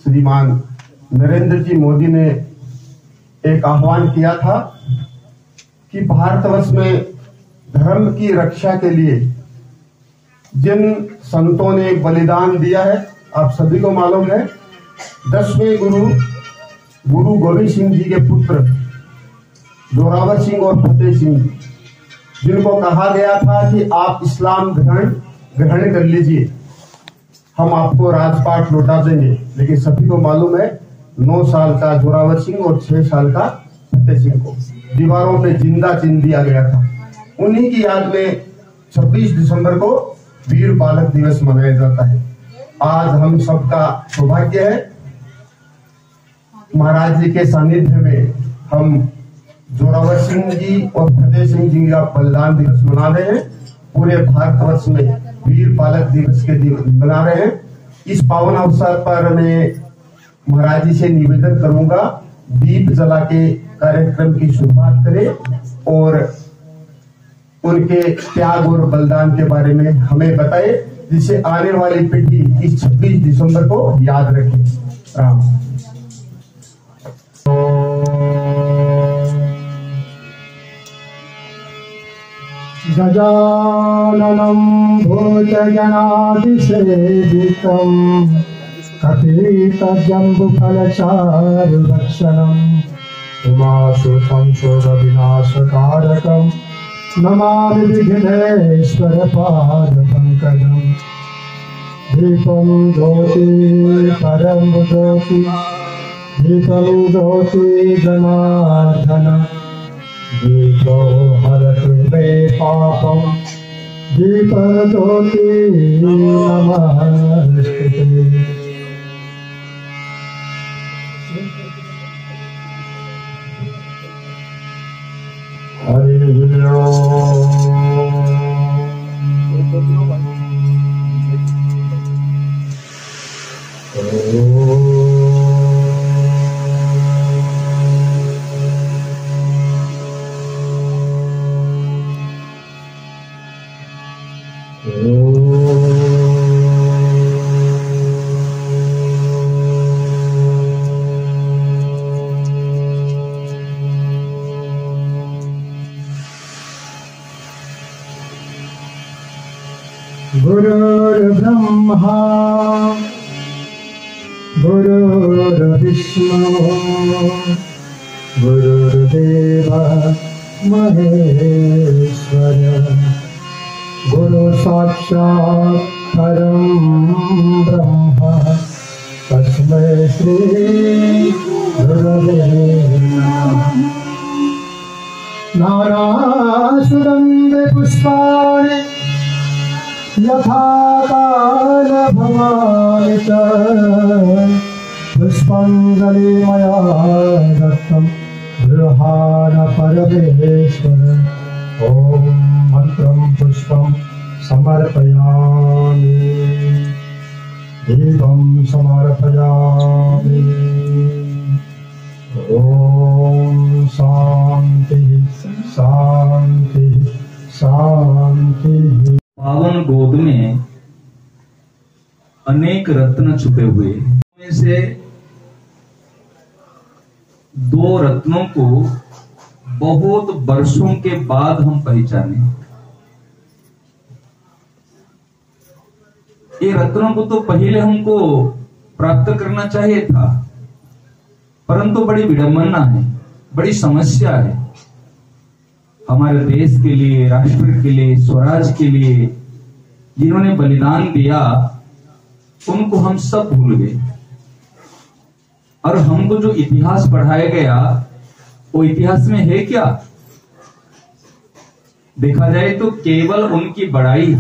श्रीमान नरेंद्र जी मोदी ने एक आह्वान किया था कि भारतवर्ष में धर्म की रक्षा के लिए जिन संतों ने बलिदान दिया है, आप सभी को मालूम है, 10वें गुरु गोविंद सिंह जी के पुत्र जोरावर सिंह और फतेह सिंह, जिनको कहा गया था कि आप इस्लाम ग्रहण कर लीजिए, हम आपको राजपाट लौटा देंगे। लेकिन सभी को मालूम है 9 साल का जोरावर सिंह और 6 साल का फतेह सिंह को दीवारों पे जिंदा चिन दिया गया था। उन्हीं की याद में 26 दिसंबर को वीर बालक दिवस मनाया जाता है। आज हम सबका सौभाग्य है, महाराज जी के सानिध्य में हम जोरावर सिंह जी और फतेह सिंह जी का बलिदान दिवस मना रहे हैं। पूरे भारतवर्ष में वीर बालक दिवस के दिन मना रहे हैं। इस पावन अवसर पर मैं महाराज जी से निवेदन करूंगा, दीप जला के कार्यक्रम की शुरुआत करें और उनके त्याग और बलिदान के बारे में हमें बताए, जिससे आने वाली पीढ़ी इस 26 दिसंबर को याद रखे। राम। गजाननं भूतगणाधिसेवितं कपितजम्बुफलचारुभक्षणं उमासुतं शोकविनाशकारकं नमामि विघ्नेश्वरपादपङ्कजं। दीपं ज्योति परं ज्योति दीपं ज्योति जनार्दन दीपो हरतु मे पापं दीपज्योति नमस्ते। हरि गुरुर्ब्रह्मा गुरुर्विष्णु गुरुर्देव महेश्वर गुरु साक्षात् परं ब्रह्म तस्मै श्री गुरवे नमः। नारायणं पुष्पाणि यथा कालभवानि च पुष्पाञ्जलि मया दत्तं गृहाण परमेश्वर। ॐ मन्त्रं पुष्पं समर्पयामि दीपं समर्पयामि। ॐ शान्ति शान्ति शान्ति। पावन गोद में अनेक रत्न छुपे हुए, में से 2 रत्नों को बहुत वर्षों के बाद हम पहचाने। ये रत्नों को तो पहले हमको प्राप्त करना चाहिए था, परंतु बड़ी विडंबना है, बड़ी समस्या है। हमारे देश के लिए, राष्ट्र के लिए, स्वराज के लिए जिन्होंने बलिदान दिया, उनको हम सब भूल गए। और हमको जो इतिहास पढ़ाया गया, वो इतिहास में है क्या? देखा जाए तो केवल उनकी बड़ाई।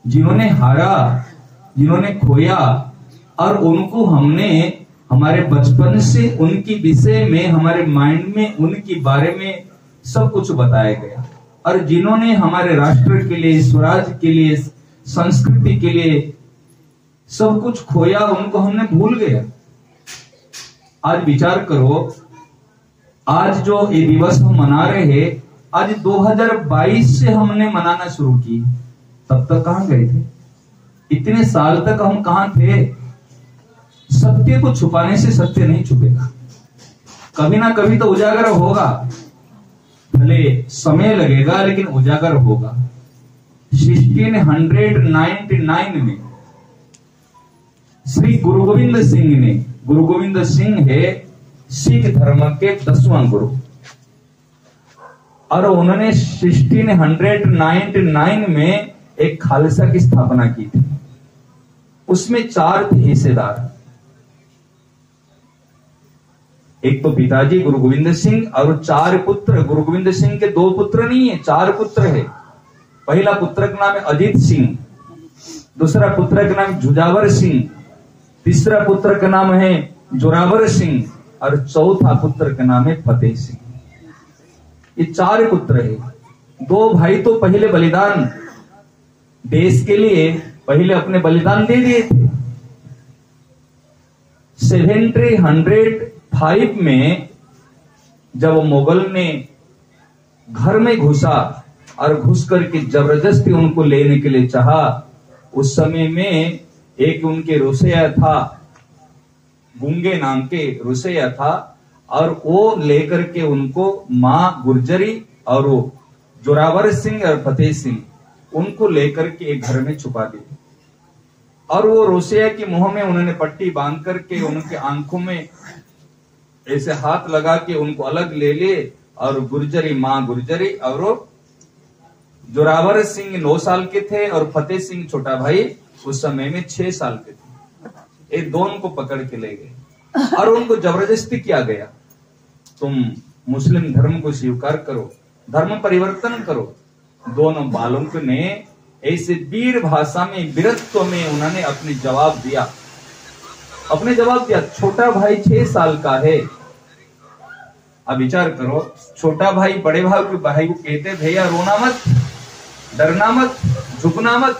जिन्होंने हारा, जिन्होंने खोया, और उनको हमने हमारे बचपन से उनकी विषय में, हमारे माइंड में उनके बारे में सब कुछ बताया गया। और जिन्होंने हमारे राष्ट्र के लिए, स्वराज के लिए, संस्कृति के लिए सब कुछ खोया, उनको हमने भूल गया। आज विचार करो, आज जो ये दिवस हम मना रहे हैं, आज 2022 से हमने मनाना शुरू की। तब तक कहां गए थे? इतने साल तक हम कहां थे? सत्य को छुपाने से सत्य नहीं छुपेगा, कभी ना कभी तो उजागर होगा, भले समय लगेगा लेकिन उजागर होगा। 1699 में श्री गुरु गोविंद सिंह ने, गुरु गोविंद सिंह है सिख धर्म के 10वां गुरु, और उन्होंने 1699 में एक खालसा की स्थापना की थी। उसमें 4 थे हिस्सेदार, एक तो पिताजी गुरु गोविंद सिंह और 4 पुत्र। गुरु गोविंद सिंह के 2 पुत्र नहीं है, 4 पुत्र है। पहला पुत्र का नाम है अजीत सिंह, दूसरा पुत्र का नाम जुजावर सिंह, तीसरा पुत्र का नाम है जोरावर सिंह और चौथा पुत्र का नाम है फतेह सिंह। ये 4 पुत्र है। 2 भाई तो पहले बलिदान देश के लिए पहले अपने बलिदान दे दिए थे। 1705 में जब मुगल ने घर में घुसा और घुस करके जबरदस्ती उनको लेने के लिए चाहा, उस समय में एक उनके रुसैया था, गुंगे नाम के रुसैया था, और वो लेकर के उनको मां गुर्जरी और जोरावर सिंह और फतेह सिंह उनको लेकर के एक घर में छुपा दिए। और वो रुसैया के मुंह में उन्होंने पट्टी बांध करके उनके आंखों में ऐसे हाथ लगा के उनको अलग ले लिए, और गुर्जरी मां गुर्जरी और जोरावर सिंह 9 साल के थे और फतेह सिंह छोटा भाई उस समय में 6 साल के थे। ये दोनों को पकड़ के ले गए और उनको जबरदस्ती किया गया, तुम मुस्लिम धर्म को स्वीकार करो, धर्म परिवर्तन करो। दोनों बालकों ने ऐसे वीर भाषा में, वीरत्व में उन्होंने अपने जवाब दिया। छोटा भाई 6 साल का है। अब विचार करो, छोटा भाई बड़े भाई को कहते भैया रोना मत, डरना मत, झुकना मत,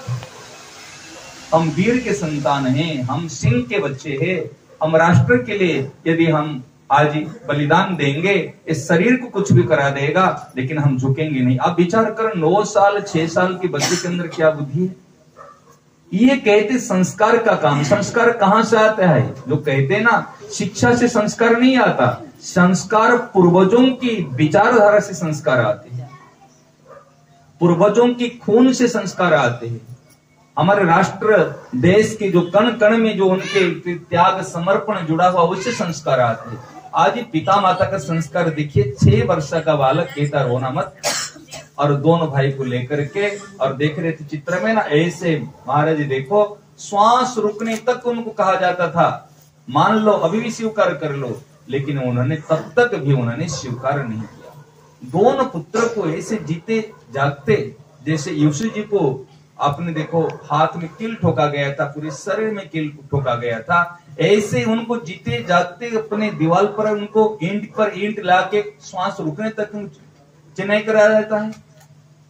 हम वीर के संतान हैं, हम सिंह के बच्चे हैं, हम राष्ट्र के लिए यदि हम आज बलिदान देंगे, इस शरीर को कुछ भी करा देगा लेकिन हम झुकेंगे नहीं। अब विचार कर 9 साल 6 साल के बच्चे के अंदर क्या बुद्धि है। ये कहते संस्कार का काम। संस्कार कहां से आता है? जो कहते ना शिक्षा से संस्कार नहीं आता, संस्कार पूर्वजों की विचारधारा से संस्कार आते हैं, पूर्वजों की खून से संस्कार आते हैं। हमारे राष्ट्र देश के जो कण कण में जो उनके त्याग समर्पण जुड़ा हुआ उससे संस्कार आते हैं। आज पिता माता का संस्कार देखिए, 6 वर्ष का बालक कहता रोना मत, और दोनों भाई को लेकर के और देख रहे थे चित्र में ना, ऐसे महाराज देखो श्वास रुकने तक उनको कहा जाता था मान लो अभी भी स्वीकार कर लो, लेकिन उन्होंने तब तक भी उन्होंने स्वीकार नहीं किया। दोनों पुत्र को ऐसे जीते जागते, जैसे यूसुफ जी को आपने देखो हाथ में कील ठोका गया था, पूरे शरीर में कील ठोका गया था, ऐसे उनको जीते जागते अपने दीवार पर उनको ईंट पर ईंट लाके श्वास रुकने तक चिन्हाई कराया जाता है।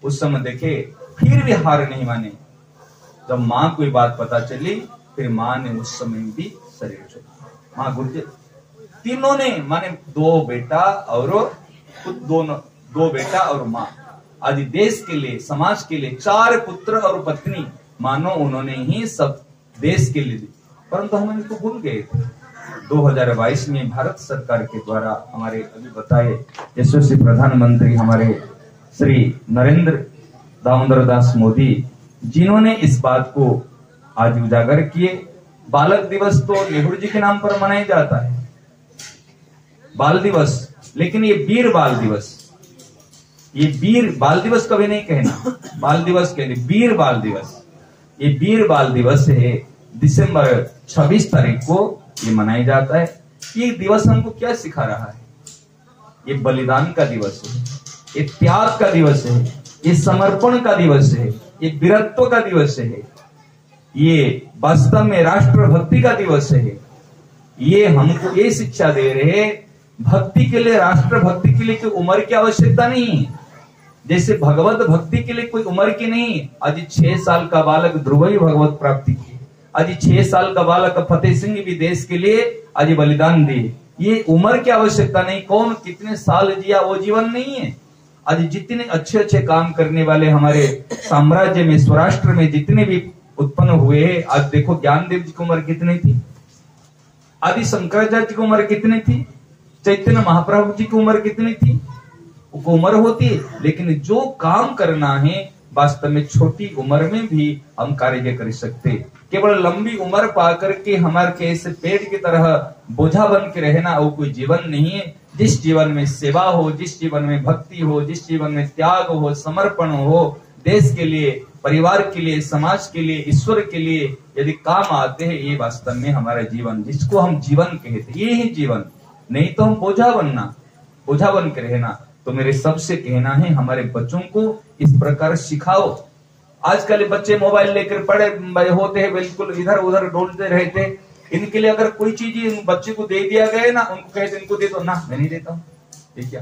उस समय देखे फिर भी हार नहीं माने। जब माँ को ये बात पता चली, फिर माँ ने उस समय भी शरीर छोड़ा। माँ गुर्जर तीनों ने, माने 2 बेटा और दो बेटा और माँ, आज देश के लिए, समाज के लिए 4 पुत्र और पत्नी, मानो उन्होंने ही सब देश के लिए, परंतु हम इनको भूल गए थे। 2022 में भारत सरकार के द्वारा हमारे अभी बताए यशस्वी प्रधानमंत्री हमारे श्री नरेंद्र दामोदर दास मोदी, जिन्होंने इस बात को आज उजागर किए। बालक दिवस तो नेहरू जी के नाम पर मनाया जाता है, बाल दिवस, लेकिन ये वीर बाल दिवस, ये वीर बाल दिवस कभी नहीं कहना, बाल दिवस कहते, वीर बाल दिवस। ये वीर बाल दिवस है, दिसंबर 26 तारीख को ये मनाया जाता है। ये दिवस हमको क्या सिखा रहा है? ये बलिदान का दिवस है, ये त्याग का दिवस है, ये समर्पण का दिवस है, ये वीरत्व का दिवस है, ये वास्तव में राष्ट्रभक्ति का दिवस है। ये हमको ये शिक्षा दे रहे हैं, भक्ति के लिए, राष्ट्रभक्ति के लिए कोई उम्र की आवश्यकता नहीं है। जैसे भगवत भक्ति के लिए कोई उम्र की नहीं। आज 6 साल का बालक ध्रुव ही भगवत प्राप्ति की, आज 6 साल का बालक फतेह सिंह भी देश के लिए आज बलिदान दिए। ये उम्र की आवश्यकता नहीं, कौन कितने साल जिया वो जीवन नहीं है। आज जितने अच्छे अच्छे काम करने वाले हमारे साम्राज्य में, स्वराष्ट्र में जितने भी उत्पन्न हुए हैं, आज देखो ज्ञानदेव जी की उम्र कितनी थी, आदि शंकराचार्य की उम्र कितनी थी, चैतन्य महाप्रभु जी की उम्र कितनी थी, वो उम्र होती है, लेकिन जो काम करना है वास्तव में छोटी उम्र में भी हम कार्य कर सकते। केवल लंबी उम्र पा करके हमारे कैसे पेड़ की तरह बोझा बन के रहना वो कोई जीवन नहीं है। जिस जीवन में सेवा हो, जिस जीवन में भक्ति हो, जिस जीवन में त्याग हो, समर्पण हो, देश के लिए, परिवार के लिए, समाज के लिए, ईश्वर के लिए यदि काम आते हैं, ये वास्तव में हमारा जीवन, जिसको हम जीवन कहते, ये ही जीवन। नहीं तो हम बोझा बनना, बोझा बन के रहना। तो मेरे सबसे कहना है हमारे बच्चों को इस प्रकार सिखाओ। आजकल बच्चे मोबाइल लेकर पड़े होते हैं, बिल्कुल इधर उधर डोलते रहते। इनके लिए अगर कोई चीज बच्चे को दे दिया गया ना, उनको कहते इनको दे दो ना, मैं नहीं देता हूं।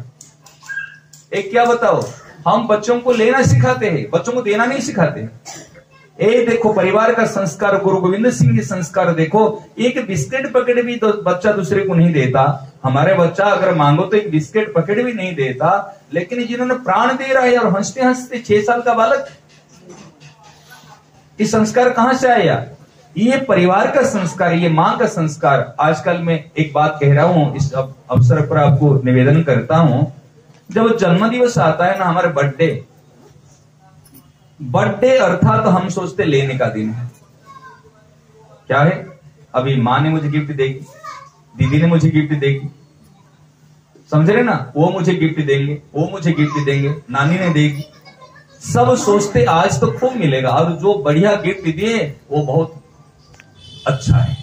एक क्या बताओ, हम बच्चों को लेना सिखाते हैं, बच्चों को देना नहीं सिखाते। ए देखो परिवार का संस्कार, गुरु गोविंद सिंह के संस्कार देखो, एक बिस्किट पकड़ भी तो बच्चा दूसरे को नहीं देता। हमारे बच्चा अगर मांगो तो एक बिस्किट पकड़ भी नहीं देता, लेकिन जिन्होंने प्राण दे रहा है और हंसते हंसते 6 साल का बालक, ये संस्कार कहां से आया? ये परिवार का संस्कार, ये मां का संस्कार। आजकल मैं एक बात कह रहा हूं, इस अवसर पर आपको निवेदन करता हूं, जब जन्म दिवस आता है ना, हमारे बर्थडे अर्थात तो हम सोचते लेने का दिन है। क्या है? अभी माँ ने मुझे गिफ्ट देगी, दीदी ने मुझे गिफ्ट देगी, समझ रहे ना, वो मुझे गिफ्ट देंगे, वो मुझे गिफ्ट देंगे, नानी ने देगी। सब सोचते आज तो खूब मिलेगा, और जो बढ़िया गिफ्ट दिए वो बहुत अच्छा है,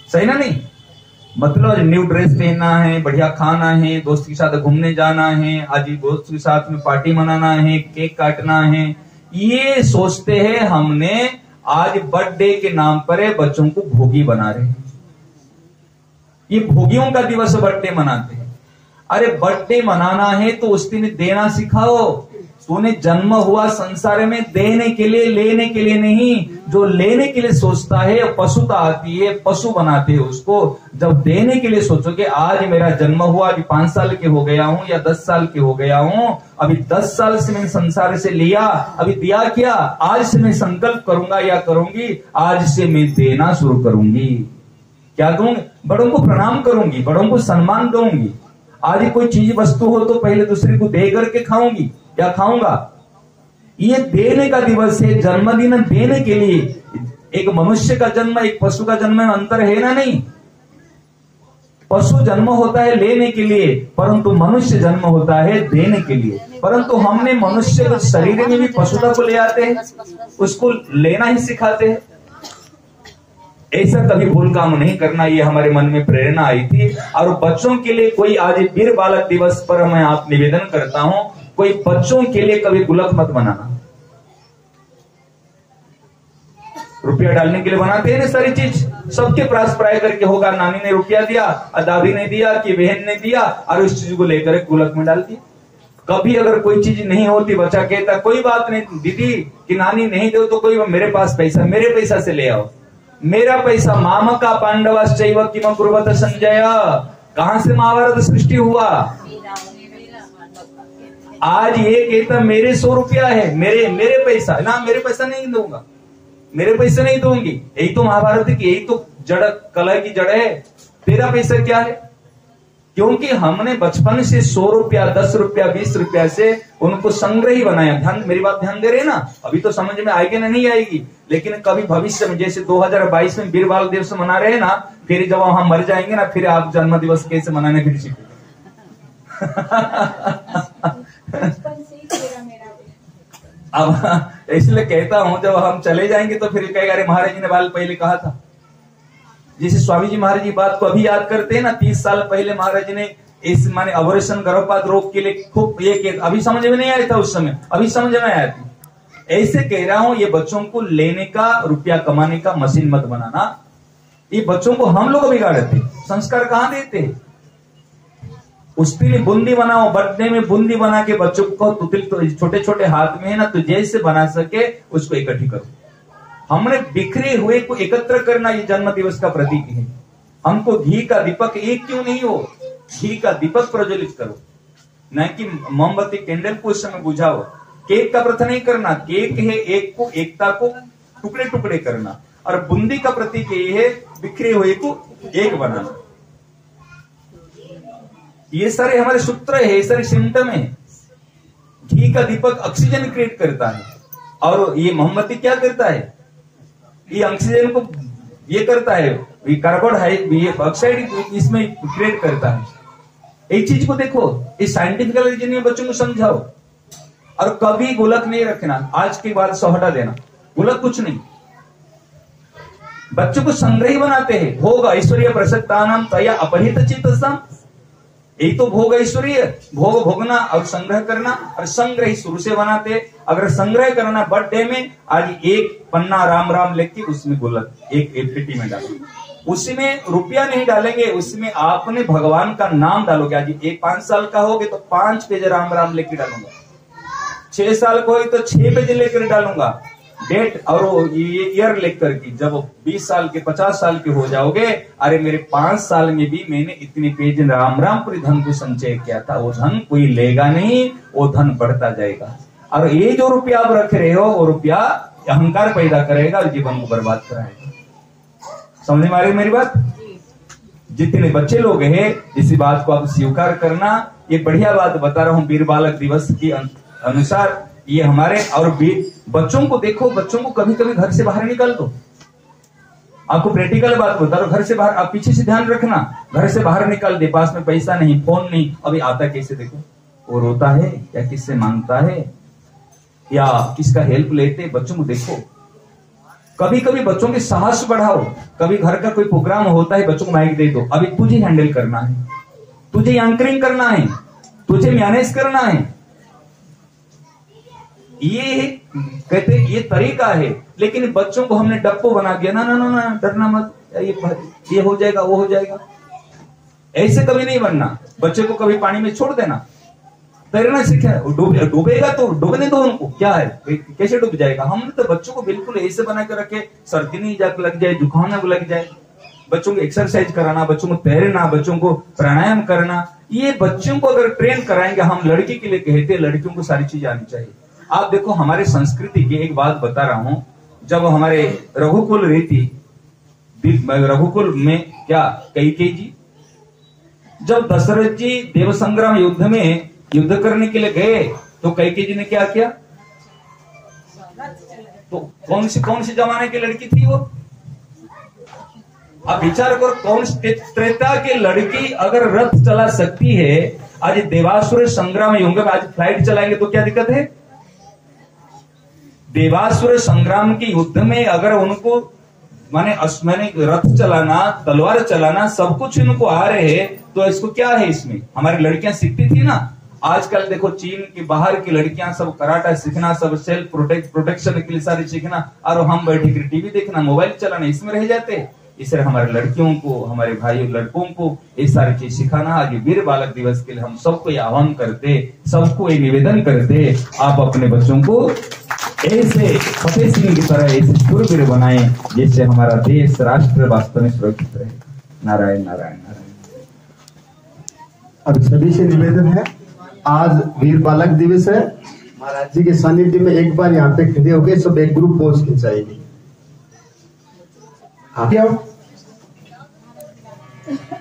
सही ना? नहीं मतलब न्यू ड्रेस पहनना है, बढ़िया खाना है, दोस्त के साथ घूमने जाना है, आज दोस्त के साथ में पार्टी मनाना है, केक काटना है, ये सोचते हैं। हमने आज बर्थडे के नाम पर बच्चों को भोगी बना रहे हैं। ये भोगियों का दिवस बर्थडे मनाते हैं। अरे बर्थडे मनाना है तो उस दिन देना सिखाओ। तूने जन्म हुआ संसार में देने के लिए, लेने के लिए नहीं। जो लेने के लिए सोचता है पशुता आती है, पशु बनाते हैं उसको। जब देने के लिए सोचोगे, आज मेरा जन्म हुआ, अभी 5 साल के हो गया हूं या 10 साल के हो गया हूं, अभी 10 साल से मैंने संसार से लिया, अभी दिया क्या, आज से मैं संकल्प करूंगा या करूंगी, आज से मैं देना शुरू करूंगी। क्या दूंगी? बड़ों को प्रणाम करूंगी, बड़ों को सम्मान दूंगी। आज कोई चीज वस्तु हो तो पहले दूसरे को दे करके खाऊंगी या खाऊंगा। ये देने का दिवस है, जन्मदिन देने के लिए। एक मनुष्य का जन्म एक पशु का जन्म में अंतर है ना? नहीं, पशु जन्म होता है लेने के लिए, परंतु मनुष्य जन्म होता है देने के लिए। परंतु हमने मनुष्य के शरीर में भी पशुता को ले आते हैं, उसको लेना ही सिखाते हैं। ऐसा कभी भूल काम नहीं करना, ये हमारे मन में प्रेरणा आई थी। और बच्चों के लिए कोई आज वीर बालक दिवस पर मैं आप निवेदन करता हूं, कोई बच्चों के लिए कभी गुलक मत बनाना। रुपया डालने के लिए बनाते हैं ना सारी चीज, सबके पास प्राय करके होगा, नानी ने रुपया दिया, दादी ने दिया, कि बहन ने दिया, और उस चीज को लेकर गुलक में डाल दिया। कभी अगर कोई चीज नहीं होती, बच्चा कहता कोई बात नहीं दीदी कि नानी नहीं दो तो कोई, मेरे पास पैसा, मेरे पैसा से ले आओ, मेरा पैसा। मामा का पांडवाश्चैव किम कुर्वत संजय, कहां से महाभारत सृष्टि हुआ? आज ये कहता मेरे 100 रुपया है, मेरे पैसा ना, मेरे पैसा नहीं दूंगा, मेरे पैसे नहीं दूंगी। यही तो महाभारत की, यही तो जड़, कलह की जड़ है। तेरा पैसा क्या है? क्योंकि हमने बचपन से 100 रुपया, 10 रुपया, 20 रुपया से उनको संग्रही बनाया। ध्यान, मेरी बात ध्यान दे रहे ना? अभी तो समझ में आएगी ना, नहीं आएगी, लेकिन कभी भविष्य में, जैसे 2022 में वीर बाल दिवस मना रहे हैं ना, फिर जब हम मर जाएंगे ना, फिर आप जन्म दिवस कैसे मनाने फिर सीखोगे। अब इसलिए कहता हूं, जब हम चले जाएंगे तो फिर कहेगा अरे महाराज जी ने बाल पहले कहा था। जैसे स्वामी जी महाराज जी बात को अभी याद करते हैं ना, 30 साल पहले महाराज जी ने इस माने अबॉर्शन, गर्भपात रोग के लिए खूब ये, अभी समझ में नहीं आया था उस समय, अभी समझ में आया था। ऐसे कह रहा हूं, ये बच्चों को लेने का, रुपया कमाने का मशीन मत बनाना। ये बच्चों को हम लोग बिगाड़ते, संस्कार कहां देते? उसके लिए बूंदी बनाओ, बर्थडे में बूंदी बना के बच्चों को तो छोटे छोटे हाथ में है ना, तो जैसे बना सके उसको इकट्ठी करो। हमने बिखरे हुए को एकत्र करना, ये जन्म दिवस का प्रतीक है। हमको घी का दीपक एक क्यों नहीं हो, घी का दीपक प्रज्वलित करो, न कि मोमबत्ती कैंडल को उस समय बुझाओ। केक का प्रथा नहीं करना, केक है एक को, एकता को टुकड़े टुकड़े करना। और बूंदी का प्रतीक ये है बिखरे हुए को एक बनाना। ये सारे हमारे सूत्र है, ये सारे सिम्टम है। घी का दीपक ऑक्सीजन क्रिएट करता है, और ये मोमबत्ती क्या करता है, ये ऑक्सीजन को ये करता है, ये कार्बन ऑक्साइड इसमें क्रिएट करता है। एक चीज को देखो, इस साइंटिफिकल रीजन में बच्चों को समझाओ, और कभी गुलक नहीं रखना। आज के बाद सो हटा देना, गुलक कुछ नहीं। बच्चों को संग्रही बनाते हैं। भोग ऐश्वर्य प्रसक्तानाम तया अपहृत चित्तसम। यही तो भोग ऐश्वर्य, भोग भोगना और संग्रह करना। और संग्रह शुरू से बनाते। अगर संग्रह करना बर्थडे में, आज एक पन्ना राम राम लिख के उसमें गुलक एक पेटी में डालो। उसमें रुपया नहीं डालेंगे, उसमें आपने भगवान का नाम डालोगे। आज एक 5 साल का होगे तो 5 पेज राम राम लेकर डालूंगा। 6 साल को तो 6 पेज लेकर डालूंगा। डेट और ये ईयर लिख करके जब 20 साल के 50 साल के हो जाओगे, अरे मेरे 5 साल में भी मैंने इतने पेज राम राम पूरी धन को संचय किया था। वो धन कोई लेगा नहीं, वो धन बढ़ता जाएगा। और ये जो रुपया आप रख रहे हो, वो रुपया अहंकार पैदा करेगा और जीवन को बर्बाद कराएगा। समझ में आ रही मेरी बात? जितने बच्चे लोग हैं, इसी बात को आप स्वीकार करना। ये बढ़िया बात बता रहा हूं, वीर बालक दिवस के अनुसार ये हमारे। और बच्चों को देखो, बच्चों को कभी कभी घर से बाहर निकाल दो। आपको प्रैक्टिकल बात बता रहा हूं, घर से बाहर, आप पीछे से ध्यान रखना, घर से बाहर निकाल दे, पास में पैसा नहीं, फोन नहीं, अभी आता कैसे देखो, वो रोता है या किससे मांगता है या किसका हेल्प लेते, बच्चों को देखो। कभी कभी बच्चों के साहस बढ़ाओ। कभी घर का कोई प्रोग्राम होता है, बच्चों को माइक दे दो, अभी तुझे हैंडल करना है, तुझे एंकरिंग करना है, तुझे मैनेज करना है। ये कहते ये तरीका है। लेकिन बच्चों को हमने डप्पो बना दिया, ना ना ना ना, डरना मत, ये हो जाएगा, वो हो जाएगा। ऐसे कभी नहीं बनना। बच्चे को कभी पानी में छोड़ देना, तैरना सीखे, डूबेगा तो डूबने दो उनको, क्या है, कैसे डूब जाएगा। हमने तो बच्चों को बिल्कुल ऐसे बना कर रखे, सर्दी नहीं जाकर लग जाए, जुकाम ना लग जाए। बच्चों को एक्सरसाइज कराना, बच्चों को तैरना, बच्चों को प्राणायाम करना, ये बच्चों को अगर ट्रेन कराएंगे। हम लड़की के लिए कहते हैं, लड़कियों को सारी चीज आनी चाहिए। आप देखो, हमारे संस्कृति की एक बात बता रहा हूं। जब हमारे रघुकुल रीति, रघुकुल में क्या कैकेयी जी, जब दशरथ जी देव संग्राम युद्ध में युद्ध करने के लिए गए, तो कैकेयी जी ने क्या किया? तो कौन सी जमाने की लड़की थी वो? आप विचार करो, कौन त्रेता की लड़की अगर रथ चला सकती है? आज देवासुर संग्राम युद्ध में आज फ्लाइट चलाएंगे तो क्या दिक्कत है? देवासुर संग्राम के युद्ध में अगर उनको माने रथ चलाना, तलवार चलाना, सब कुछ इनको आ रहे हैं, तो इसको क्या है? इसमें हमारी लड़कियां सीखती थी ना। आजकल देखो, चीन की बाहर की लड़कियां सब कराटा सीखना, सब सेल्फ प्रोटेक्शन के लिए सारी सीखना, और हम बैठे कर टीवी देखना, मोबाइल चलाना, इसमें रह जाते। इसलिए हमारे लड़कियों को, हमारे भाइयों लड़कों को ये सारी चीज सिखाना। आज वीर बालक दिवस के लिए हम सबको ये आह्वान करते, सबको ये निवेदन करते, आप अपने बच्चों को ऐसे फतेह सिंह की तरह ऐसे शूरवीर बनाएं, जिससे हमारा देश, राष्ट्र वास्तव में सुरक्षित रहे। नारायण नारायण नारायण। अब सभी से निवेदन है, आज वीर बालक दिवस है, महाराज जी के सानिध्य में एक बार यहाँ पे खड़े हो गए, सब एक ग्रुप पोज खिंचाएंगे।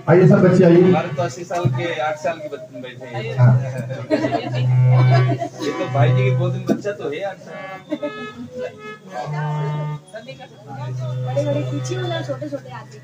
आइए सब बच्चे आइए। हमारे तो 80 साल के 8 साल के बच्चे बैठे हैं। ये तो भाई जी के 2 दिन बच्चा तो है 8 साल। बड़े-बड़े पीछे वाला, छोटे-छोटे आते।